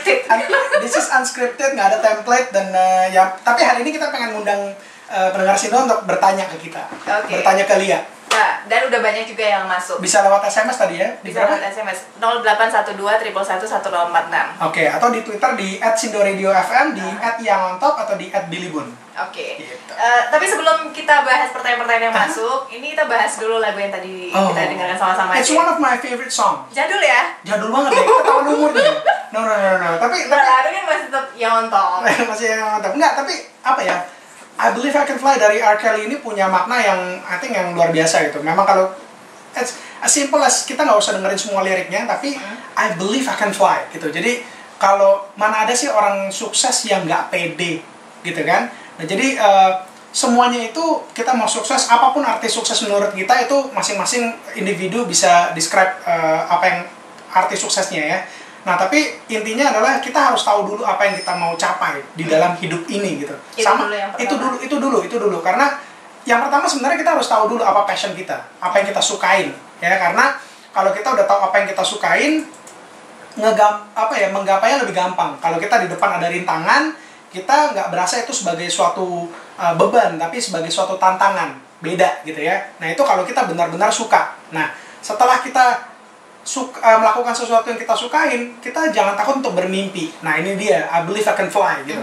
unscripted. This is unscripted, nggak ada template dan ya. Tapi hari ini kita pengen ngundang pendengar Sindo untuk bertanya ke kita, bertanya ke Lia. Nah, dan udah banyak juga yang masuk. Bisa lewat SMS tadi ya? Bisa lewat SMS 0812 111 1046. Oke, atau di Twitter di @sindoradiofm, di @yangontop atau di @billybun. Oke. Gitu. Tapi sebelum kita bahas pertanyaan-pertanyaan yang masuk, ini kita bahas dulu lagu yang tadi kita dengarkan sama-sama. It's one of my favorite song. Jadul ya? Jadul banget ya, ketahuan umurnya. No. Tapi kan masih tetap yang on top. Masih yang mantap. Enggak, tapi apa ya? I Believe I Can Fly dari R. Kelly ini punya makna yang I think yang luar biasa gitu. Memang kalau as simple as kita nggak usah dengerin semua liriknya, tapi I believe I can fly gitu. Jadi kalau mana ada sih orang sukses yang nggak pede gitu kan? Nah jadi semuanya itu kita mau sukses, apapun arti sukses menurut kita itu masing-masing individu bisa describe apa yang arti suksesnya ya. Nah, tapi intinya adalah kita harus tahu dulu apa yang kita mau capai di dalam hidup ini gitu. Itu dulu karena yang pertama sebenarnya kita harus tahu dulu apa passion kita, apa yang kita sukain ya, karena kalau kita udah tahu apa yang kita sukain menggapainya lebih gampang. Kalau kita di depan ada rintangan, kita nggak berasa itu sebagai suatu beban, tapi sebagai suatu tantangan, beda gitu ya. Nah, itu kalau kita benar-benar suka. Nah, setelah kita melakukan sesuatu yang kita sukain, kita jangan takut untuk bermimpi. Nah, ini dia, I believe I can fly gitu.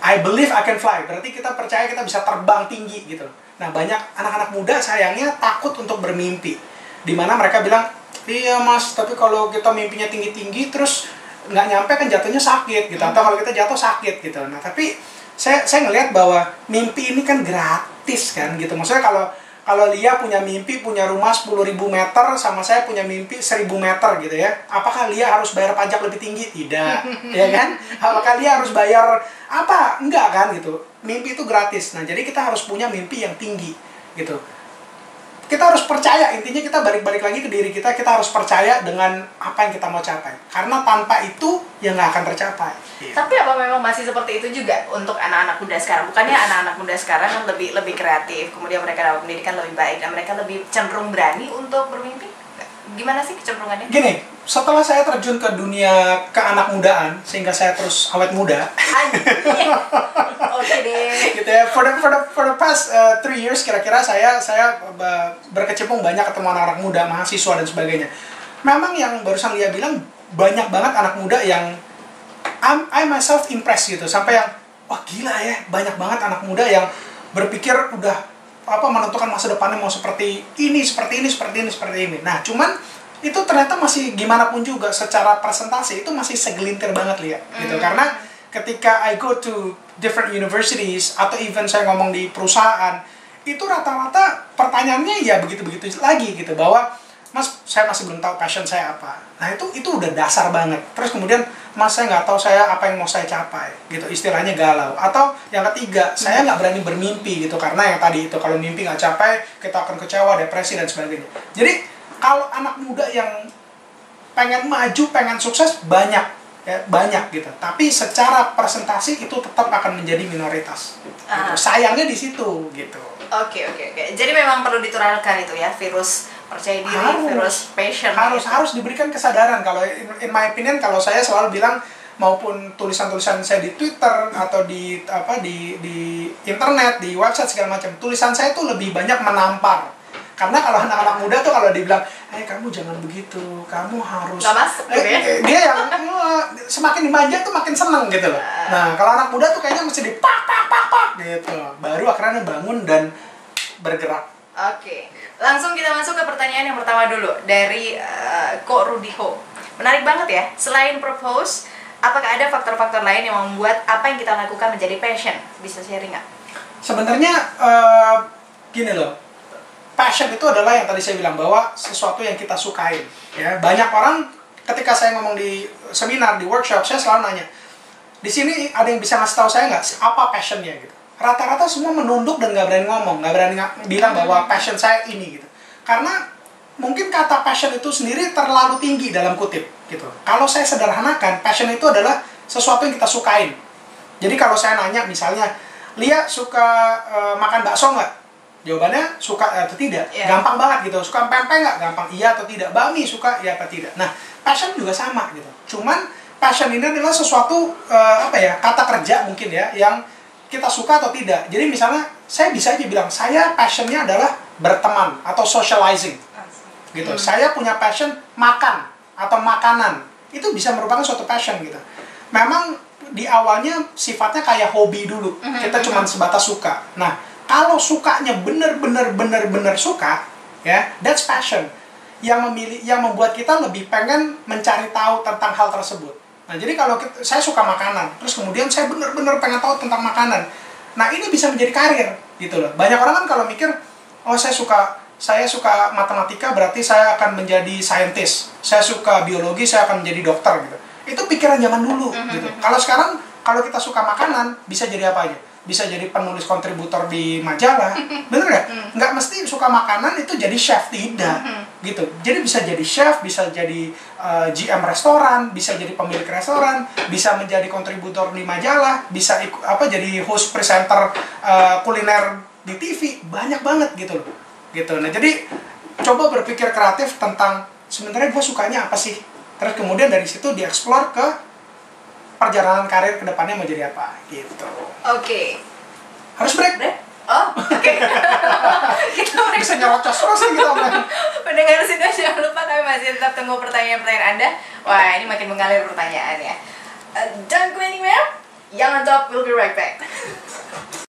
I believe I can fly, berarti kita percaya kita bisa terbang tinggi gitu. Nah, banyak anak-anak muda sayangnya takut untuk bermimpi. Dimana mereka bilang, iya mas, tapi kalau kita mimpinya tinggi-tinggi terus nggak nyampe kan jatuhnya sakit gitu. Atau kalau kita jatuh sakit gitu. Nah, tapi saya ngelihat bahwa mimpi ini kan gratis kan gitu. Maksudnya kalau Lia punya mimpi, punya rumah 10.000 meter, sama saya punya mimpi 1.000 meter gitu ya. Apakah Lia harus bayar pajak lebih tinggi? Tidak, ya kan? Apakah Lia harus bayar apa? Enggak kan gitu. Mimpi itu gratis. Nah, jadi kita harus punya mimpi yang tinggi gitu. Kita harus percaya, intinya kita balik-balik lagi ke diri kita harus percaya dengan apa yang kita mau capai. Karena tanpa itu, ya nggak akan tercapai. Tapi apa memang masih seperti itu juga untuk anak-anak muda sekarang? Bukannya anak-anak muda sekarang kan lebih kreatif, kemudian mereka dapat pendidikan lebih baik, dan mereka lebih cenderung berani untuk bermimpi? Gimana sih kecenderungannya? Gini, setelah saya terjun ke dunia keanak mudaan, sehingga saya terus awet muda. Oke deh. Gitu ya. For the past 3 years kira-kira saya berkecimpung banyak ketemu anak-anak muda, mahasiswa dan sebagainya. Memang yang barusan Lia bilang, banyak banget anak muda yang I myself impressed gitu, sampai yang wah gila ya, banyak banget anak muda yang berpikir udah menentukan masa depannya mau seperti ini. Nah, cuman itu ternyata masih gimana pun juga secara presentasi itu masih segelintir banget Lia gitu. Karena ketika I go to different universities atau even saya ngomong di perusahaan, itu rata-rata pertanyaannya ya begitu-begitu lagi gitu, bahwa Mas, saya masih belum tahu passion saya apa. Nah, itu udah dasar banget. Terus kemudian, Mas, saya nggak tahu saya apa yang mau saya capai gitu, istilahnya galau. Atau yang ketiga, saya nggak berani bermimpi gitu, karena yang tadi itu, kalau mimpi nggak capai, kita akan kecewa, depresi dan sebagainya. Jadi kalau anak muda yang pengen maju, pengen sukses, banyak gitu. Tapi secara presentasi itu tetap akan menjadi minoritas. Gitu. Sayangnya di situ gitu. Oke. Jadi memang perlu diturunkan itu ya, virus percaya diri, virus passion. Harus diberikan kesadaran. Kalau in my opinion, kalau saya selalu bilang, maupun tulisan-tulisan saya di Twitter atau di internet, di website segala macam, tulisan saya tuh lebih banyak menampar. Karena kalau anak-anak muda tuh kalau dibilang, kamu jangan begitu, kamu harus nggak masuk dia yang semakin dimanja tuh makin seneng gitu loh. Nah, kalau anak muda tuh kayaknya mesti dipak gitu, baru akhirnya bangun dan bergerak. Oke. Langsung kita masuk ke pertanyaan yang pertama dulu dari Ko Rudiho. Menarik banget ya. Selain propose, apakah ada faktor-faktor lain yang membuat apa yang kita lakukan menjadi passion? Bisa sharing nggak? Sebenarnya gini loh. Passion itu adalah yang tadi saya bilang, bahwa sesuatu yang kita sukain. Ya, banyak orang ketika saya ngomong di seminar, di workshop, saya selalu nanya, di sini ada yang bisa ngasih tahu saya nggak apa passionnya gitu. Rata-rata semua menunduk dan nggak berani ngomong, nggak berani bilang bahwa passion saya ini gitu. Karena mungkin kata passion itu sendiri terlalu tinggi dalam kutip gitu. Kalau saya sederhanakan, passion itu adalah sesuatu yang kita sukain. Jadi kalau saya nanya misalnya, Lia suka makan bakso nggak? Jawabannya suka atau tidak, gampang banget gitu. Suka pempek nggak? Gampang, iya atau tidak. Bakmi suka, iya atau tidak. Nah, passion juga sama gitu. Cuman passion ini adalah sesuatu kata kerja mungkin ya yang kita suka atau tidak. Jadi misalnya saya bisa aja bilang saya passionnya adalah berteman atau socializing gitu. Saya punya passion makan atau makanan, itu bisa merupakan suatu passion gitu. Memang di awalnya sifatnya kayak hobi dulu, kita cuma sebatas suka. Nah, kalau sukanya bener-bener suka, ya, that's passion. Yang membuat kita lebih pengen mencari tahu tentang hal tersebut. Nah, jadi kalau saya suka makanan, terus kemudian saya bener-bener pengen tahu tentang makanan. Nah, ini bisa menjadi karir, gitu loh. Banyak orang kan kalau mikir, oh saya suka matematika, berarti saya akan menjadi scientist. Saya suka biologi, saya akan menjadi dokter, gitu. Itu pikiran zaman dulu, gitu. Kalau sekarang, kalau kita suka makanan, bisa jadi apa aja? Bisa jadi penulis kontributor di majalah, bener nggak? Nggak mesti suka makanan itu jadi chef, tidak, gitu. Jadi bisa jadi chef, bisa jadi GM restoran, bisa jadi pemilik restoran, bisa menjadi kontributor di majalah, bisa jadi host presenter kuliner di TV, banyak banget gitu loh, gitu. Nah jadi coba berpikir kreatif tentang sebenarnya gue sukanya apa sih, terus kemudian dari situ dieksplor ke perjalanan karir kedepannya mau jadi apa gitu. Oke. Harus break? Oh, oke. Kita break. Bisa nyerocos terus nih kita. Pendengar sini jangan lupa kami masih tetap tunggu pertanyaan-pertanyaan Anda. Wah, ini makin mengalir pertanyaannya. Don't go anywhere. Yang on top, we'll be right back.